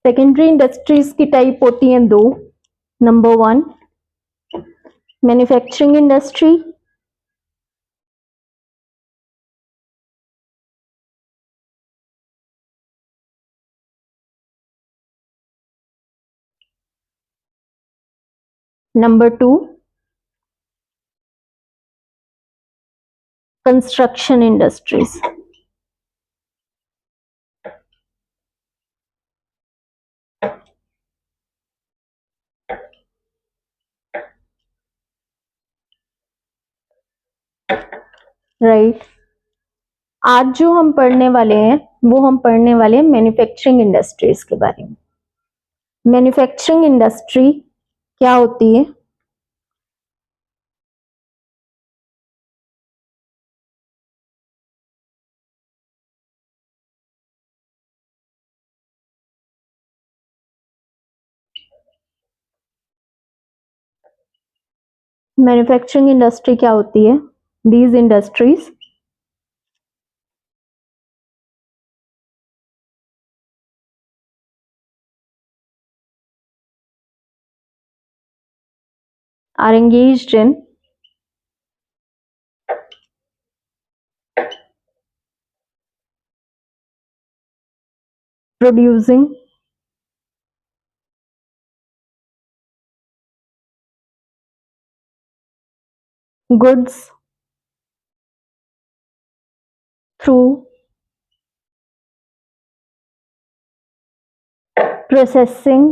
Secondary industries की type होती हैं दो। Number 1 manufacturing industry, number 2 construction industries. Right, आज जो हम पढ़ने वाले हैं वो हम पढ़ने वाले हैं मैन्युफैक्चरिंग इंडस्ट्रीज के बारे में। मैन्युफैक्चरिंग इंडस्ट्री क्या होती है? मैन्युफैक्चरिंग इंडस्ट्री क्या होती है? These industries are engaged in producing goods through processing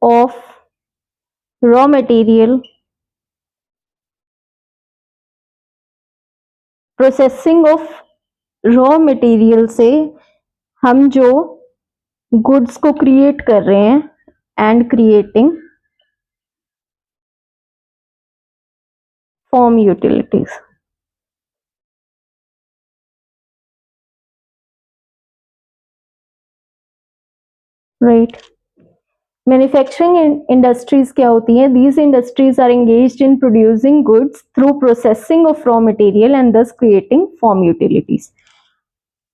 of raw material, processing of raw material से हम जो गुड्स को क्रिएट कर रहे हैं and creating form utilities. Right, manufacturing industries क्या होती हैं? These industries are engaged in producing goods through processing of raw material and thus creating form utilities.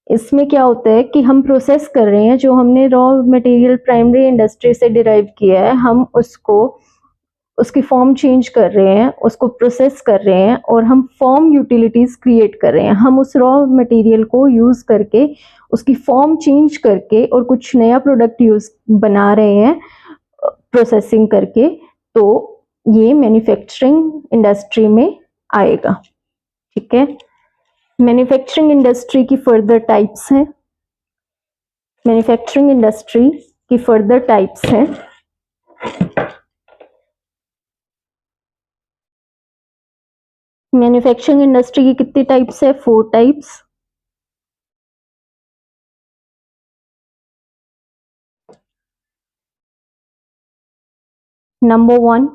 इसमें क्या होता है कि हम प्रोसेस कर रहे हैं, जो हमने रॉ मटेरियल प्राइमरी इंडस्ट्री से डिराइव किया है, हम उसको उसकी फॉर्म चेंज कर रहे हैं, उसको प्रोसेस कर रहे हैं और हम फॉर्म यूटिलिटीज क्रिएट कर रहे हैं। हम उस रॉ मटेरियल को यूज करके उसकी फॉर्म चेंज करके और कुछ नया प्रोडक्ट यूज बना रहे हैं प्रोसेसिंग करके, तो ये मैन्युफैक्चरिंग इंडस्ट्री में आएगा। ठीक है, मैन्युफैक्चरिंग इंडस्ट्री की फर्दर टाइप्स हैं। मैन्युफैक्चरिंग इंडस्ट्री की फर्दर टाइप्स हैं। मैन्युफैक्चरिंग इंडस्ट्री की कितनी टाइप्स है? 4 types. Number 1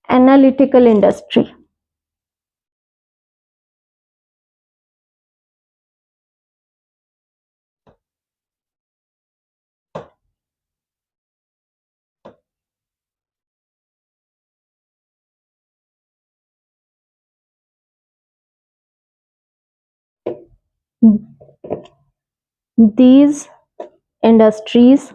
analytical industry. These industries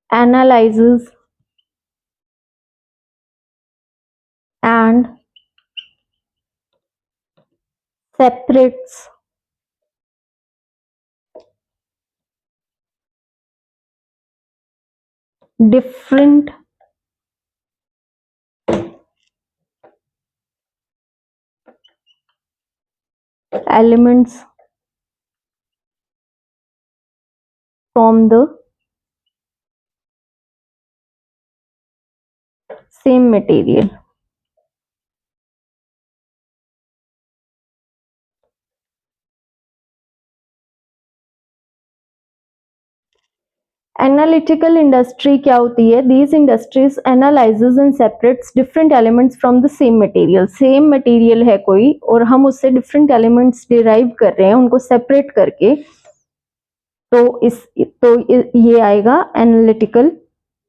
analyzes and separates different elements from the same material. Analytical industry क्या होती है? These industries analyses and separates different elements from the same material. Same material है कोई और हम उससे different elements derive कर रहे हैं, उनको सेपरेट करके ये आएगा एनालिटिकल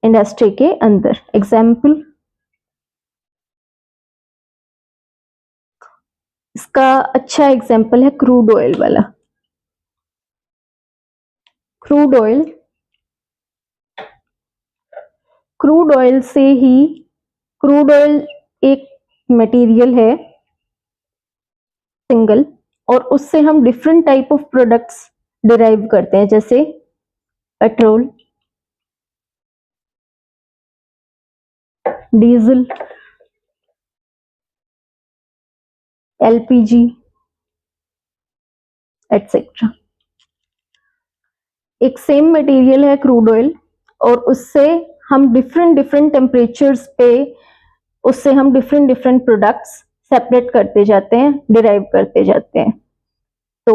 इंडस्ट्री के अंदर। एग्जाम्पल, इसका अच्छा एग्जाम्पल है क्रूड ऑयल वाला। क्रूड ऑयल, क्रूड ऑयल से ही, क्रूड ऑयल एक मटेरियल है सिंगल, और उससे हम different type of products derive करते हैं, जैसे पेट्रोल, डीजल, एलपीजी एटसेट्रा। एक सेम मटेरियल है क्रूड ऑयल, और उससे हम डिफरेंट डिफरेंट टेम्परेचर्स पे उससे हम डिफरेंट डिफरेंट प्रोडक्ट्स सेपरेट करते जाते हैं, डिराइव करते जाते हैं। तो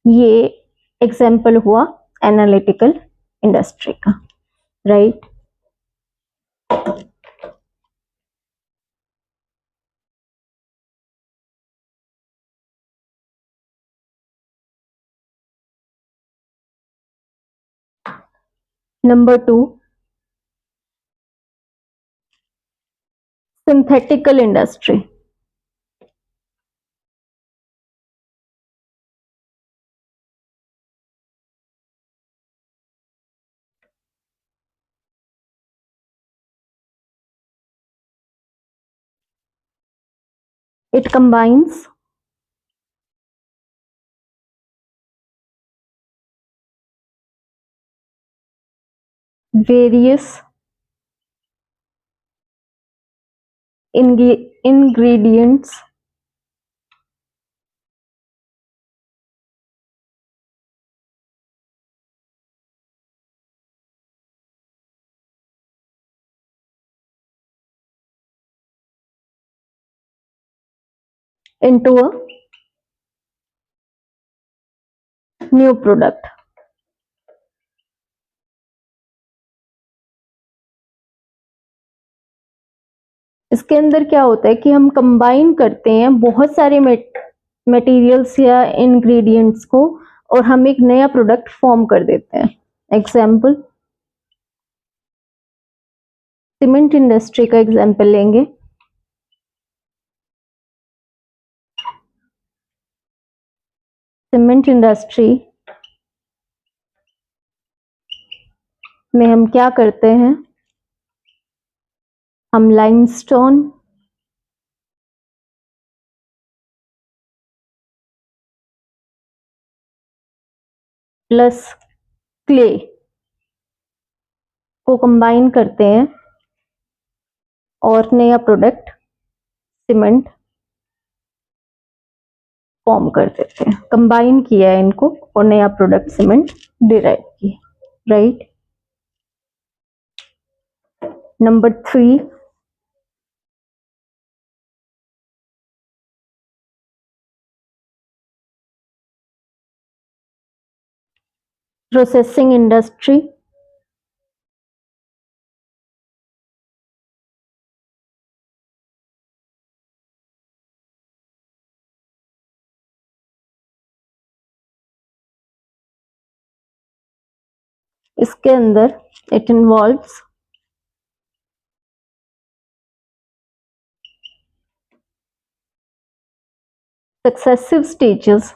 ये एग्जाम्पल हुआ एनालिटिकल इंडस्ट्री का, right. Number 2, synthetical industry. It combines various ingredients into a new product। इसके अंदर क्या होता है कि हम कंबाइन करते हैं बहुत सारे मटेरियल्स या इंग्रेडिएंट्स को, और हम एक नया प्रोडक्ट फॉर्म कर देते हैं। एग्जाम्पल, सीमेंट इंडस्ट्री का एग्जाम्पल लेंगे। सीमेंट इंडस्ट्री में हम क्या करते हैं, हम लाइमस्टोन, प्लस क्ले को कंबाइन करते हैं और नया प्रोडक्ट सीमेंट फॉर्म कर देते हैं। कंबाइन किया है इनको और नया प्रोडक्ट सीमेंट डिराइव किया, राइट। Number 3, processing industry. इसके अंदर it involves successive stages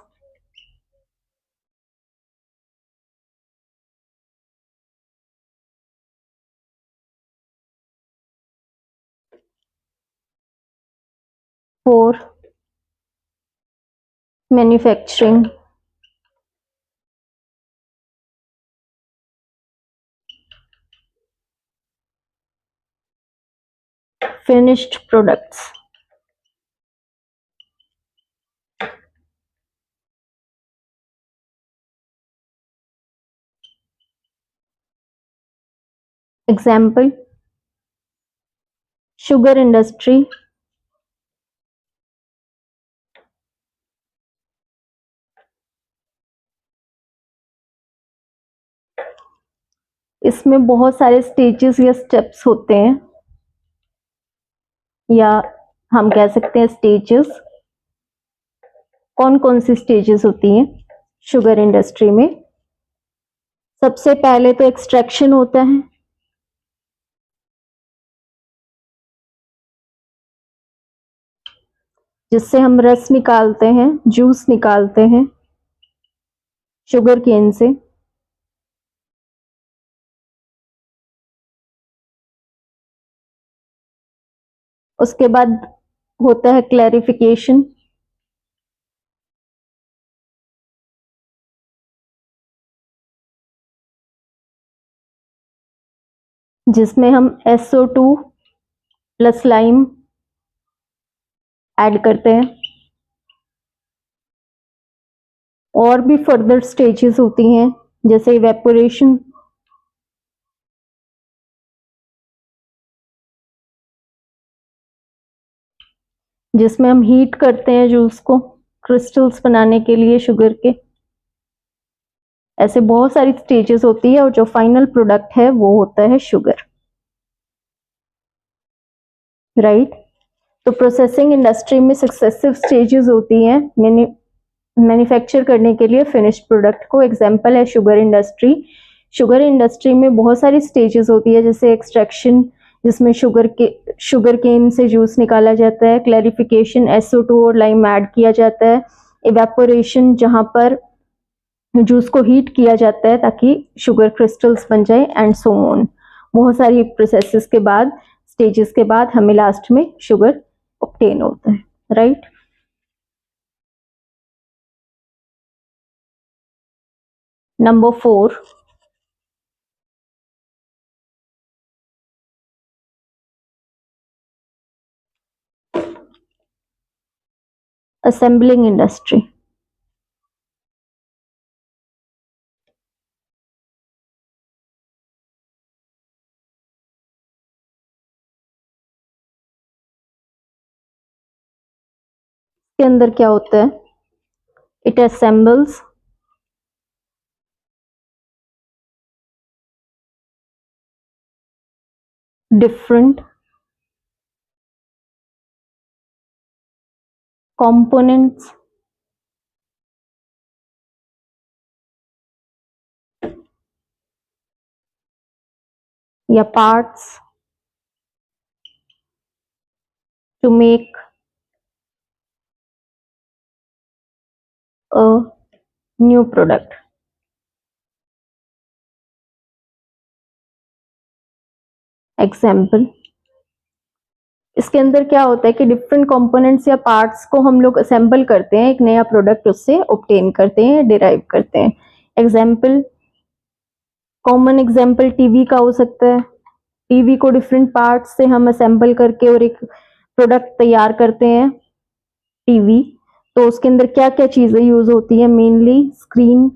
for manufacturing finished products। Example, sugar industry, इसमें बहुत सारे स्टेजेस या स्टेप्स होते हैं, या हम कह सकते हैं स्टेजेस। कौन कौन सी स्टेजेस होती हैं शुगर इंडस्ट्री में? सबसे पहले तो एक्सट्रैक्शन होता है, जिससे हम रस निकालते हैं, जूस निकालते हैं शुगर केन से। उसके बाद होता है क्लैरिफिकेशन, जिसमें हम SO2 प्लस लाइम ऐड करते हैं। और भी फर्दर स्टेजेस होती हैं, जैसे इवेपोरेशन, जिसमें हम हीट करते हैं जूस को क्रिस्टल्स बनाने के लिए शुगर के। ऐसे बहुत सारी स्टेजेस होती है और जो फाइनल प्रोडक्ट है वो होता है शुगर, राइट। तो प्रोसेसिंग इंडस्ट्री में सक्सेसिव स्टेजेस होती हैं मैन्युफैक्चर करने के लिए फिनिश्ड प्रोडक्ट को। एग्जांपल है शुगर इंडस्ट्री। शुगर इंडस्ट्री में बहुत सारी स्टेजेस होती है, जैसे एक्सट्रैक्शन, जिसमें शुगर केन से जूस निकाला जाता है। क्लैरिफिकेशन, SO2 और लाइम ऐड किया जाता है। इवेपोरेशन, जहां पर जूस को हीट किया जाता है ताकि शुगर क्रिस्टल्स बन जाए, एंड सो ऑन। बहुत सारी प्रोसेसेस के बाद, स्टेजेस के बाद हमें लास्ट में शुगर ऑब्टेन होता है, राइट। Number 4, assembling industry. के अंदर क्या होता है? इट असेंबल्स different components या parts to make a new product. Example, इसके अंदर क्या होता है कि डिफरेंट कंपोनेंट्स या पार्ट्स को हम लोग असेंबल करते हैं, एक नया प्रोडक्ट उससे ऑब्टेन करते हैं, डिराइव करते हैं। एग्जाम्पल, कॉमन एग्जाम्पल टीवी का हो सकता है। टीवी को डिफरेंट पार्ट्स से हम असेंबल करके और एक प्रोडक्ट तैयार करते हैं, टीवी। तो उसके अंदर क्या क्या चीजें यूज होती है? मेनली स्क्रीन,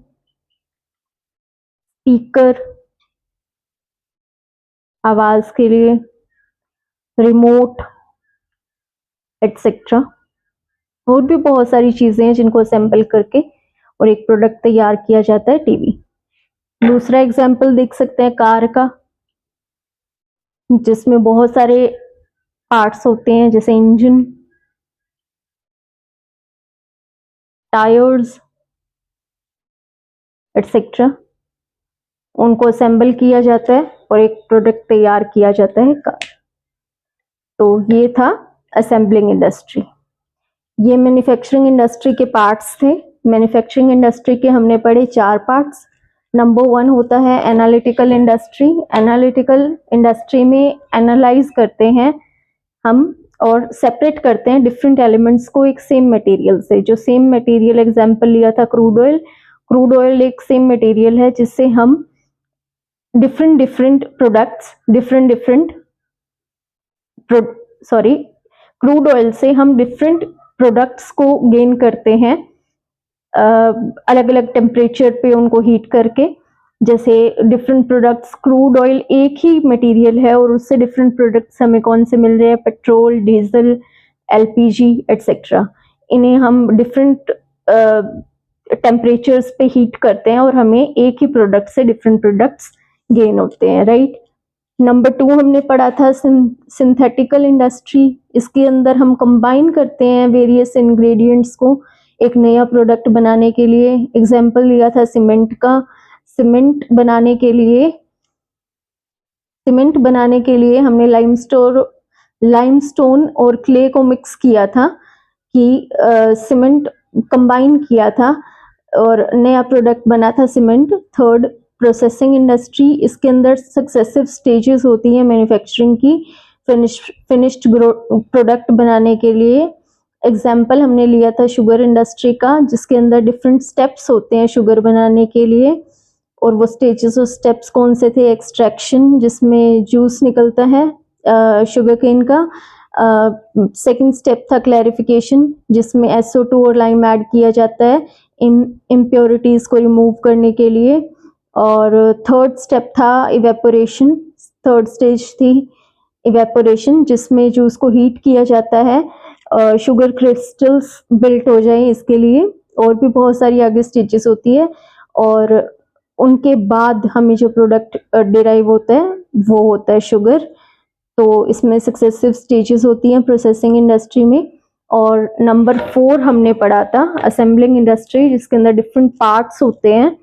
स्पीकर आवाज के लिए, रिमोट एटसेट्रा। और भी बहुत सारी चीजें हैं जिनको असेंबल करके और एक प्रोडक्ट तैयार किया जाता है, टीवी। दूसरा एग्जांपल देख सकते हैं कार का, जिसमें बहुत सारे पार्ट्स होते हैं, जैसे इंजन, टायर्स एटसेट्रा। उनको असेंबल किया जाता है और एक प्रोडक्ट तैयार किया जाता है, कार। तो ये था असेंबलिंग इंडस्ट्री। ये मैन्युफैक्चरिंग इंडस्ट्री के पार्ट्स थे। मैन्युफैक्चरिंग इंडस्ट्री के हमने पढ़े 4 पार्ट्स। नंबर 1 होता है एनालिटिकल इंडस्ट्री। एनालिटिकल इंडस्ट्री में एनालाइज करते हैं हम और सेपरेट करते हैं डिफरेंट एलिमेंट्स को एक सेम मटेरियल से। जो सेम मटेरियल, एग्जांपल लिया था क्रूड ऑयल। क्रूड ऑयल एक सेम मटेरियल है जिससे हम डिफरेंट प्रोडक्ट्स, क्रूड ऑयल से हम डिफरेंट प्रोडक्ट्स को गेन करते हैं, अलग अलग टेम्परेचर पे उनको हीट करके। जैसे डिफरेंट प्रोडक्ट्स, क्रूड ऑयल एक ही मटेरियल है और उससे डिफरेंट प्रोडक्ट्स हमें कौन से मिल रहे हैं? Petrol, diesel, LPG etcetera. इन्हें हम डिफरेंट टेम्परेचर्स पे हीट करते हैं और हमें एक ही प्रोडक्ट से डिफरेंट प्रोडक्ट्स गेन होते हैं, राइट। नंबर 2 हमने पढ़ा था सिंथेटिकल इंडस्ट्री। इसके अंदर हम कंबाइन करते हैं वेरियस इंग्रेडिएंट्स को एक नया प्रोडक्ट बनाने के लिए। एग्जाम्पल लिया था सीमेंट का। सीमेंट बनाने के लिए हमने लाइमस्टोन और क्ले को मिक्स किया था कि सीमेंट कंबाइन किया था और नया प्रोडक्ट बना था सीमेंट। थर्ड, प्रोसेसिंग इंडस्ट्री, इसके अंदर सक्सेसिव स्टेजेस होती हैं मैन्युफैक्चरिंग की फिनिश्ड प्रोडक्ट बनाने के लिए। एग्जाम्पल हमने लिया था शुगर इंडस्ट्री का, जिसके अंदर डिफरेंट स्टेप्स होते हैं शुगर बनाने के लिए। और वो स्टेजेस और स्टेप्स कौन से थे? एक्सट्रैक्शन, जिसमें जूस निकलता है शुगर केन का। सेकंड स्टेप था क्लैरिफिकेशन, जिसमें SO2 और लाइम ऐड किया जाता है इम्प्योरिटीज को रिमूव करने के लिए। और थर्ड स्टेप था इवेपोरेशन, थर्ड स्टेज थी इवेपोरेशन, जिसमें जूस को हीट किया जाता है शुगर क्रिस्टल्स बिल्ट हो जाए इसके लिए। और भी बहुत सारी आगे स्टेजेस होती है और उनके बाद हमें जो प्रोडक्ट डिराइव होता है वो होता है शुगर। तो इसमें सक्सेसिव स्टेजेस होती हैं प्रोसेसिंग इंडस्ट्री में। और नंबर 4 हमने पढ़ा था असेंबलिंग इंडस्ट्री, जिसके अंदर डिफरेंट पार्ट्स होते हैं।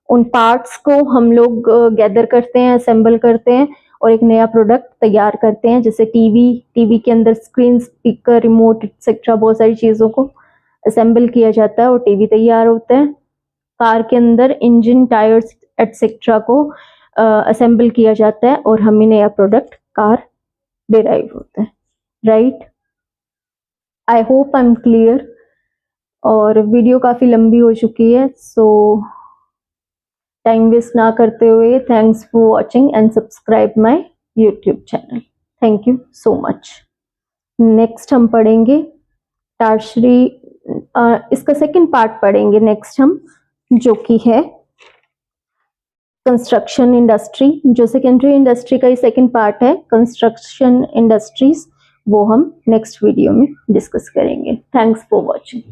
उन पार्ट्स को हम लोग गैदर करते हैं, असेंबल करते हैं और एक नया प्रोडक्ट तैयार करते हैं। जैसे टीवी के अंदर स्क्रीन, स्पीकर, रिमोट एक्सेट्रा बहुत सारी चीज़ों को असेंबल किया जाता है और टीवी तैयार होता है। कार के अंदर इंजन, टायर्स एटसेट्रा को असेंबल किया जाता है और हमें नया प्रोडक्ट कार डिराइव होता है। Right, I hope I am clear. और वीडियो काफ़ी लंबी हो चुकी है, सो टाइम वेस्ट ना करते हुए thanks for watching and subscribe my YouTube channel. Thank you so much. Next हम पढ़ेंगे टर्शरी, इसका सेकंड पार्ट पढ़ेंगे नेक्स्ट हम, जो कि है कंस्ट्रक्शन इंडस्ट्री। जो सेकेंडरी इंडस्ट्री का ही सेकंड पार्ट है कंस्ट्रक्शन इंडस्ट्रीज, वो हम नेक्स्ट वीडियो में डिस्कस करेंगे। Thanks for watching.